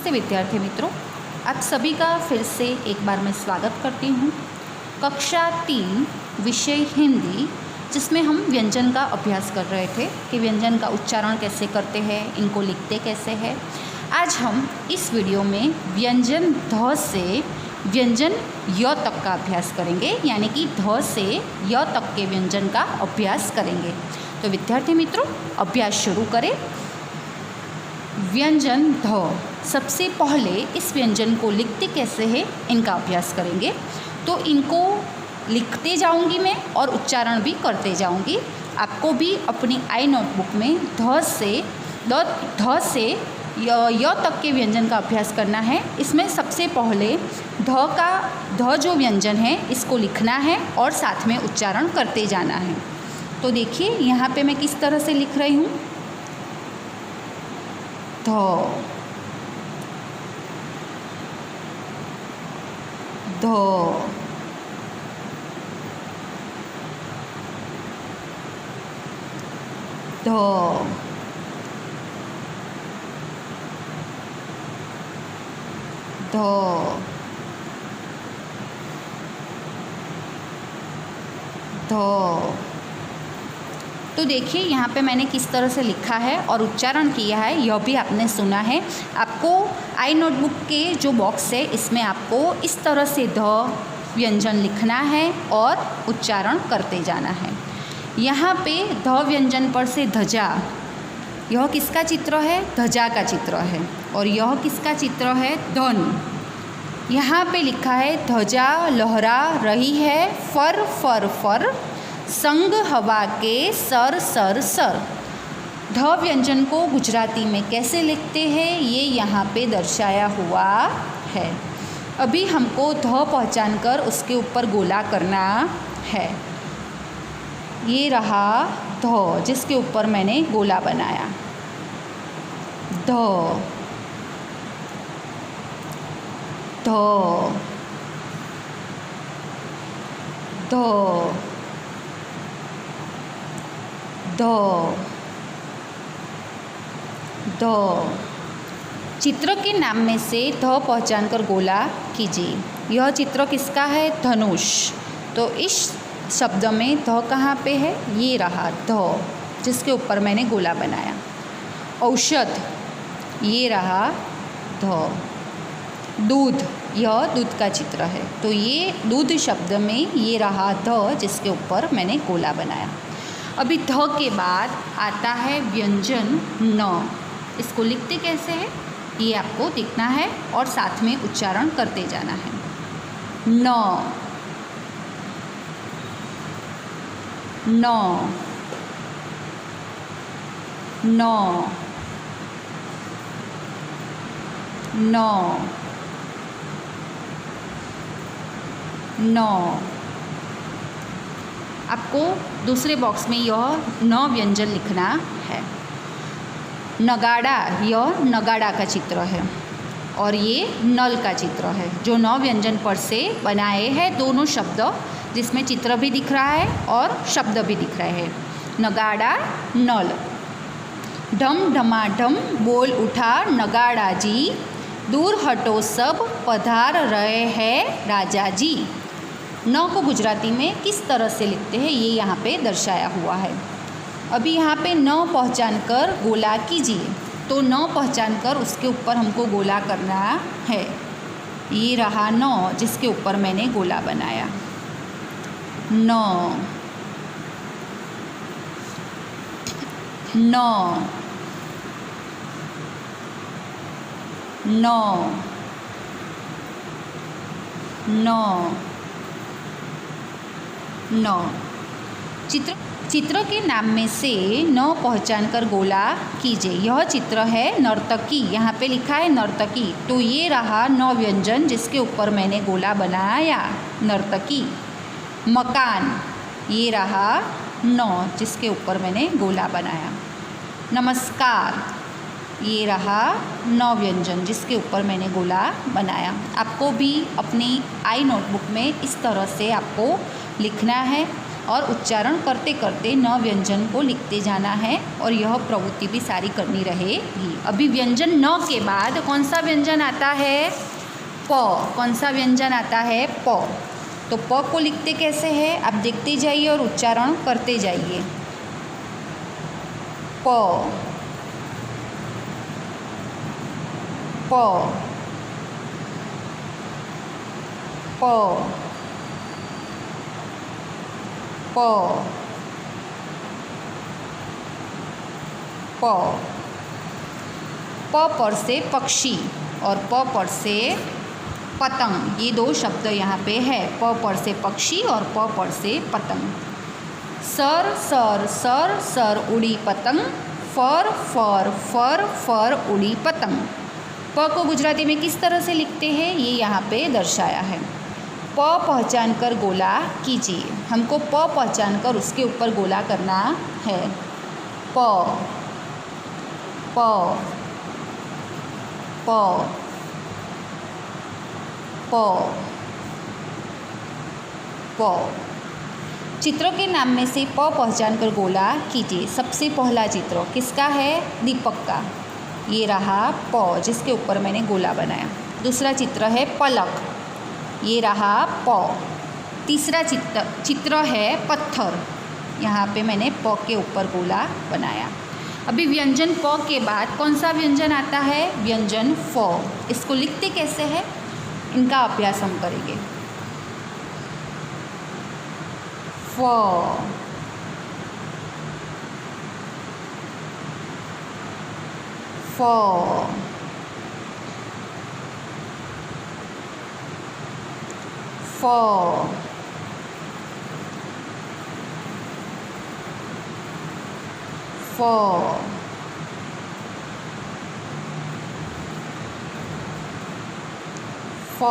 नमस्ते विद्यार्थी मित्रों, आप सभी का फिर से एक बार मैं स्वागत करती हूँ। कक्षा 3 विषय हिंदी, जिसमें हम व्यंजन का अभ्यास कर रहे थे कि व्यंजन का उच्चारण कैसे करते हैं, इनको लिखते कैसे हैं। आज हम इस वीडियो में व्यंजन ध से व्यंजन य तक का अभ्यास करेंगे, यानी कि ध से य तक के व्यंजन का अभ्यास करेंगे। तो विद्यार्थी मित्रों, अभ्यास शुरू करें। व्यंजन ध, सबसे पहले इस व्यंजन को लिखते कैसे हैं इनका अभ्यास करेंगे। तो इनको लिखते जाऊंगी मैं और उच्चारण भी करते जाऊंगी। आपको भी अपनी आई नोटबुक में ध से य तक के व्यंजन का अभ्यास करना है। इसमें सबसे पहले ध जो व्यंजन है इसको लिखना है और साथ में उच्चारण करते जाना है। तो देखिए यहाँ पे मैं किस तरह से लिख रही हूँ। ध, ध, ध, ध, ध। तो देखिए यहाँ पे मैंने किस तरह से लिखा है और उच्चारण किया है, यह भी आपने सुना है। आपको आई नोटबुक के जो बॉक्स है इसमें आपको इस तरह से ध व्यंजन लिखना है और उच्चारण करते जाना है। यहाँ पे ध व्यंजन पर से ध्वजा, यह किसका चित्र है? ध्वजा का चित्र है। और यह किसका चित्र है? धन। यहाँ पे लिखा है ध्वजा लहरा रही है, फर फर फर, संग हवा के सर सर सर। ध व्यंजन को गुजराती में कैसे लिखते हैं ये यहाँ पे दर्शाया हुआ है। अभी हमको ध पहचान कर उसके ऊपर गोला करना है। ये रहा ध, जिसके ऊपर मैंने गोला बनाया। ध, ध, ध, ध, ध। चित्र के नाम में से ध पहचान कर गोला कीजिए। यह चित्र किसका है? धनुष। तो इस शब्द में ध कहाँ पे है? ये रहा ध, जिसके ऊपर मैंने गोला बनाया। औषध, ये रहा ध। दूध, यह दूध का चित्र है। तो ये दूध शब्द में ये रहा ध, जिसके ऊपर मैंने गोला बनाया। अभी ध के बाद आता है व्यंजन न। इसको लिखते कैसे हैं ये आपको देखना है और साथ में उच्चारण करते जाना है। न, न, न, न, न। आपको दूसरे बॉक्स में यह न व्यंजन लिखना है। नगाड़ा, यह नगाड़ा का चित्र है और ये नल का चित्र है, जो न व्यंजन पर से बनाए हैं दोनों शब्द, जिसमें चित्र भी दिख रहा है और शब्द भी दिख रहे हैं। नगाड़ा, नल। ढम ढमाढम बोल उठा नगाड़ा जी, दूर हटो सब पधार रहे हैं राजा जी। न को गुजराती में किस तरह से लिखते हैं ये यहाँ पे दर्शाया हुआ है। अभी यहाँ पे न पहचान कर गोला कीजिए। तो न पहचान कर उसके ऊपर हमको गोला करना है। ये रहा न, जिसके ऊपर मैंने गोला बनाया। न, न, न, न, न। चित्र के नाम में से न पहचान कर गोला कीजिए। यह चित्र है नर्तकी, यहाँ पे लिखा है नर्तकी। तो ये रहा न व्यंजन, जिसके ऊपर मैंने गोला बनाया, नर्तकी। मकान, ये रहा न, जिसके ऊपर मैंने गोला बनाया। नमस्कार, ये रहा न व्यंजन, जिसके ऊपर मैंने गोला बनाया। आपको भी अपनी आई नोटबुक में इस तरह से आपको लिखना है और उच्चारण करते करते न व्यंजन को लिखते जाना है और यह प्रवृत्ति भी सारी करनी रहेगी। अभी व्यंजन न के बाद कौन सा व्यंजन आता है? प। कौन सा व्यंजन आता है? प। तो प को लिखते कैसे हैं? आप देखते जाइए और उच्चारण करते जाइए। प प प प प प पर से पक्षी और प पर से पतंग, ये दो शब्द यहाँ पे है। प पर से पक्षी और प पर से पतंग। सर सर सर सर उड़ी पतंग, फर फर फर फर उड़ी पतंग। प को गुजराती में किस तरह से लिखते हैं ये यहाँ पे दर्शाया है। प पहचान कर गोला कीजिए, हमको प पहचान कर उसके ऊपर गोला करना है। प प प प प। चित्रों के नाम में से प पहचान कर गोला कीजिए। सबसे पहला चित्र किसका है? दीपक का। ये रहा प, जिसके ऊपर मैंने गोला बनाया। दूसरा चित्र है पलक, ये रहा प। तीसरा चित्र है पत्थर, यहाँ पे मैंने प के ऊपर गोला बनाया। अभी व्यंजन प के बाद कौन सा व्यंजन आता है? व्यंजन फ। इसको लिखते कैसे है? इनका अभ्यास हम करेंगे। फ फ फ फ फ।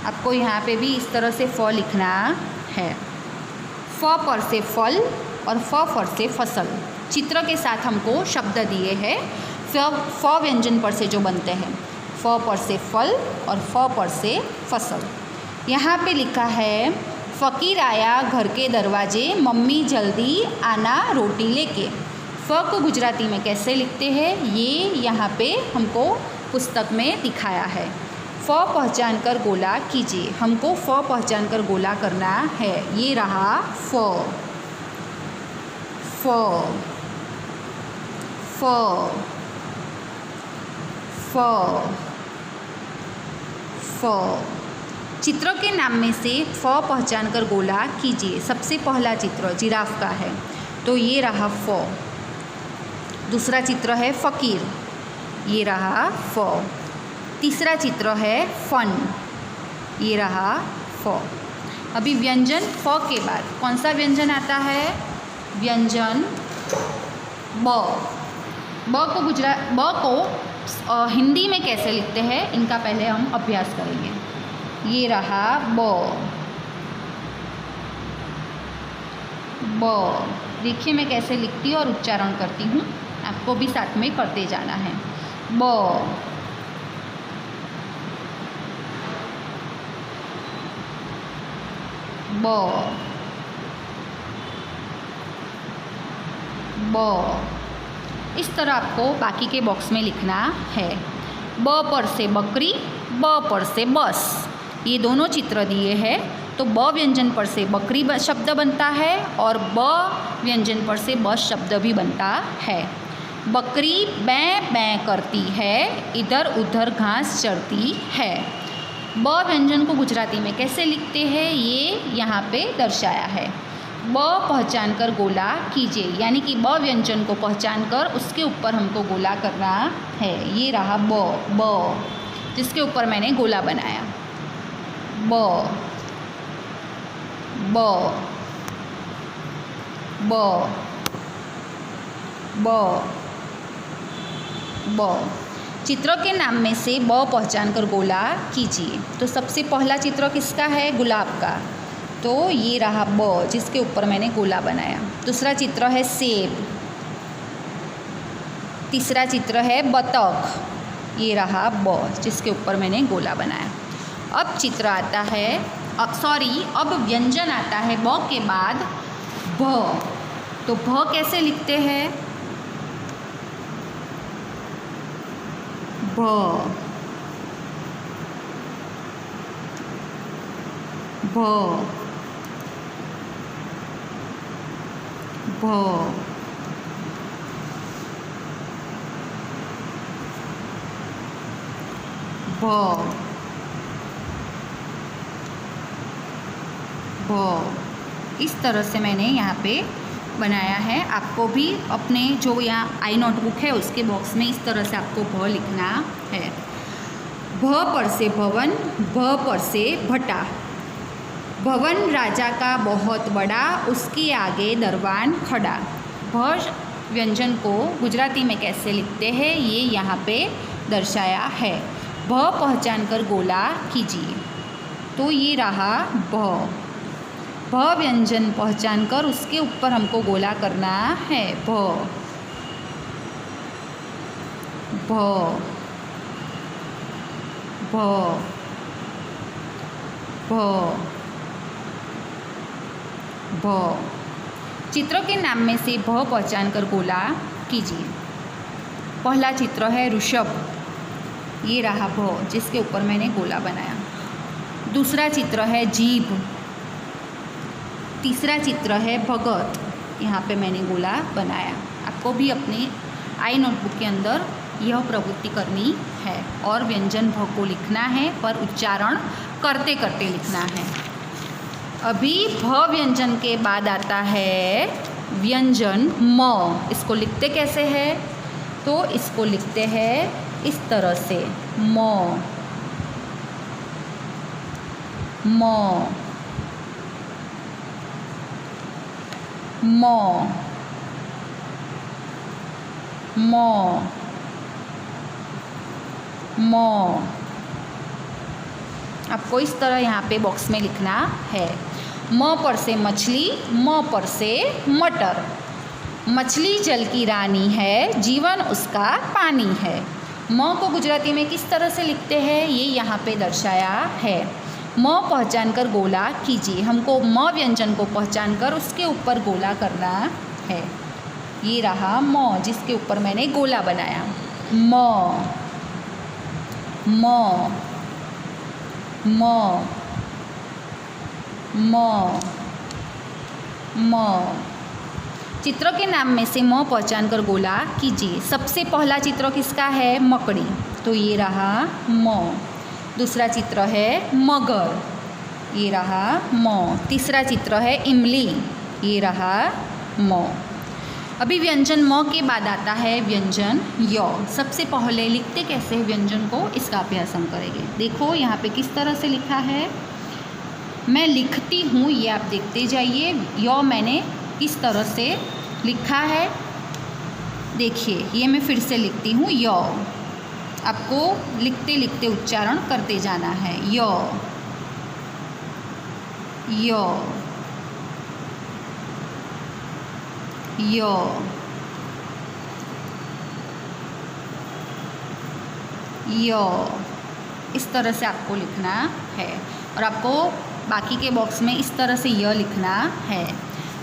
आपको यहाँ पे भी इस तरह से फ लिखना है। फ पर से फल और फ पर से फसल। चित्र के साथ हमको शब्द दिए हैं फ व्यंजन पर से जो बनते हैं। फ पर से फल और फ पर से फसल। यहाँ पे लिखा है फ़कीर आया घर के दरवाजे, मम्मी जल्दी आना रोटी लेके। फ को गुजराती में कैसे लिखते हैं ये यहाँ पे हमको पुस्तक में दिखाया है। फ पहचान कर गोला कीजिए, हमको फ पहचान कर गोला करना है। ये रहा फ फ फ फ फ। चित्रों के नाम में से फ पहचान कर गोला कीजिए। सबसे पहला चित्र जिराफ का है, तो ये रहा फ। दूसरा चित्र है फ़कीर, ये रहा फ। तीसरा चित्र है फन, ये रहा फ। अभी व्यंजन फ के बाद कौन सा व्यंजन आता है? व्यंजन ब। ब को हिंदी में कैसे लिखते हैं इनका पहले हम अभ्यास करेंगे। ये रहा ब। देखिए मैं कैसे लिखती हूँ और उच्चारण करती हूँ, आपको भी साथ में करते जाना है। ब ब। इस तरह आपको बाकी के बॉक्स में लिखना है। ब पर से बकरी, ब पर से बस। ये दोनों चित्र दिए हैं, तो ब व्यंजन पर से बकरी शब्द बनता है और ब व्यंजन पर से बस शब्द भी बनता है। बकरी बैं बैं करती है, इधर उधर घास चरती है। ब व्यंजन को गुजराती में कैसे लिखते हैं ये यहाँ पे दर्शाया है। ब पहचान कर गोला कीजिए, यानी कि ब व्यंजन को पहचान कर उसके ऊपर हमको गोला करना है। ये रहा ब, जिसके ऊपर मैंने गोला बनाया। ब ब ब ब ब। चित्रों के नाम में से ब पहचान कर गोला कीजिए। तो सबसे पहला चित्र किसका है? गुलाब का, तो ये रहा ब, जिसके ऊपर मैंने गोला बनाया। दूसरा चित्र है सेब। तीसरा चित्र है बतख, ये रहा ब, जिसके ऊपर मैंने गोला बनाया। अब चित्र आता है अब व्यंजन आता है ब के बाद भ। तो भ कैसे लिखते हैं? भ भ भ भ भ। इस तरह से मैंने यहाँ पे बनाया है। आपको भी अपने जो यहाँ आई नोटबुक है उसके बॉक्स में इस तरह से आपको भ लिखना है। भ पर से भवन, भ पर से भट्टा। भवन राजा का बहुत बड़ा, उसके आगे दरबान खड़ा। भ व्यंजन को गुजराती में कैसे लिखते हैं ये यहाँ पे दर्शाया है। भ पहचान कर गोला कीजिए। तो ये रहा भ। भ व्यंजन पहचान कर उसके ऊपर हमको गोला करना है। भ भ भ भ भ। चित्रों के नाम में से भ पहचान कर गोला कीजिए। पहला चित्र है ऋषभ, ये रहा भ जिसके ऊपर मैंने गोला बनाया। दूसरा चित्र है जीभ। तीसरा चित्र है भगत, यहाँ पे मैंने गोला बनाया। आपको भी अपने आई नोटबुक के अंदर यह प्रवृत्ति करनी है और व्यंजन भ को लिखना है, पर उच्चारण करते करते लिखना है। अभी भ व्यंजन के बाद आता है व्यंजन म। इसको लिखते कैसे है? तो इसको लिखते हैं इस तरह से म म म म म। आपको इस तरह यहाँ पे बॉक्स में लिखना है। म पर से मछली, म पर से मटर। मछली जल की रानी है, जीवन उसका पानी है। म को गुजराती में किस तरह से लिखते हैं ये यहाँ पे दर्शाया है। म पहचान कर गोला कीजिए। हमको म व्यंजन को पहचान कर उसके ऊपर गोला करना है। ये रहा म जिसके ऊपर मैंने गोला बनाया। म म म म म। चित्रों के नाम में से म पहचान कर गोला कीजिए। सबसे पहला चित्र किसका है? मकड़ी, तो ये रहा म। दूसरा चित्र है मगर, ये रहा म। तीसरा चित्र है इमली, ये रहा म। अभी व्यंजन म के बाद आता है व्यंजन य। सबसे पहले लिखते कैसे हैं व्यंजन को, इसका अभ्यास हम करेंगे। देखो यहाँ पे किस तरह से लिखा है, मैं लिखती हूँ, ये आप देखते जाइए। य मैंने किस तरह से लिखा है देखिए, ये मैं फिर से लिखती हूँ य। आपको लिखते लिखते उच्चारण करते जाना है। य य य य। इस तरह से आपको लिखना है और आपको बाकी के बॉक्स में इस तरह से य लिखना है।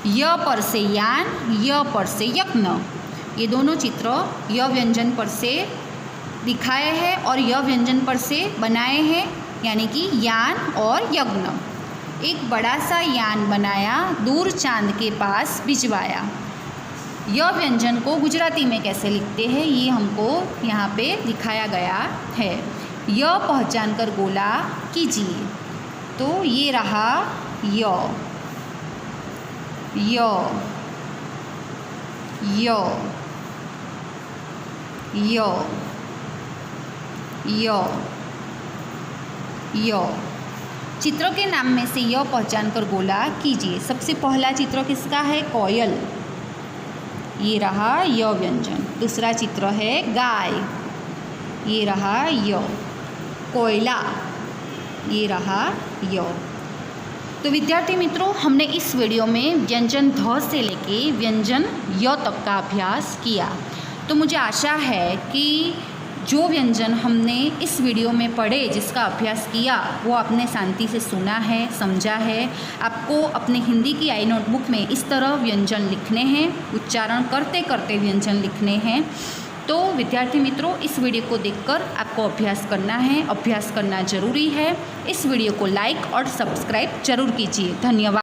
य पर से यान, य पर से यज्ञ। ये दोनों चित्र य व्यंजन पर से दिखाए हैं और य व्यंजन पर से बनाए हैं, यानी कि यान और यज्ञ। एक बड़ा सा यान बनाया, दूर चांद के पास भिजवाया। य व्यंजन को गुजराती में कैसे लिखते हैं ये हमको यहाँ पे दिखाया गया है। य पहचान कर गोला कीजिए। तो ये रहा य य य य य य। चित्रों के नाम में से य पहचान कर गोला कीजिए। सबसे पहला चित्र किसका है? कोयल, ये रहा य व्यंजन। दूसरा चित्र है गाय, ये रहा य। कोयला, ये रहा य। तो विद्यार्थी मित्रों, हमने इस वीडियो में व्यंजन ध से लेके व्यंजन य तक का अभ्यास किया। तो मुझे आशा है कि जो व्यंजन हमने इस वीडियो में पढ़े, जिसका अभ्यास किया, वो आपने शांति से सुना है, समझा है। आपको अपने हिंदी की आई नोटबुक में इस तरह व्यंजन लिखने हैं, उच्चारण करते करते व्यंजन लिखने हैं। तो विद्यार्थी मित्रों, इस वीडियो को देखकर आपको अभ्यास करना है, अभ्यास करना ज़रूरी है। इस वीडियो को लाइक और सब्सक्राइब जरूर कीजिए। धन्यवाद।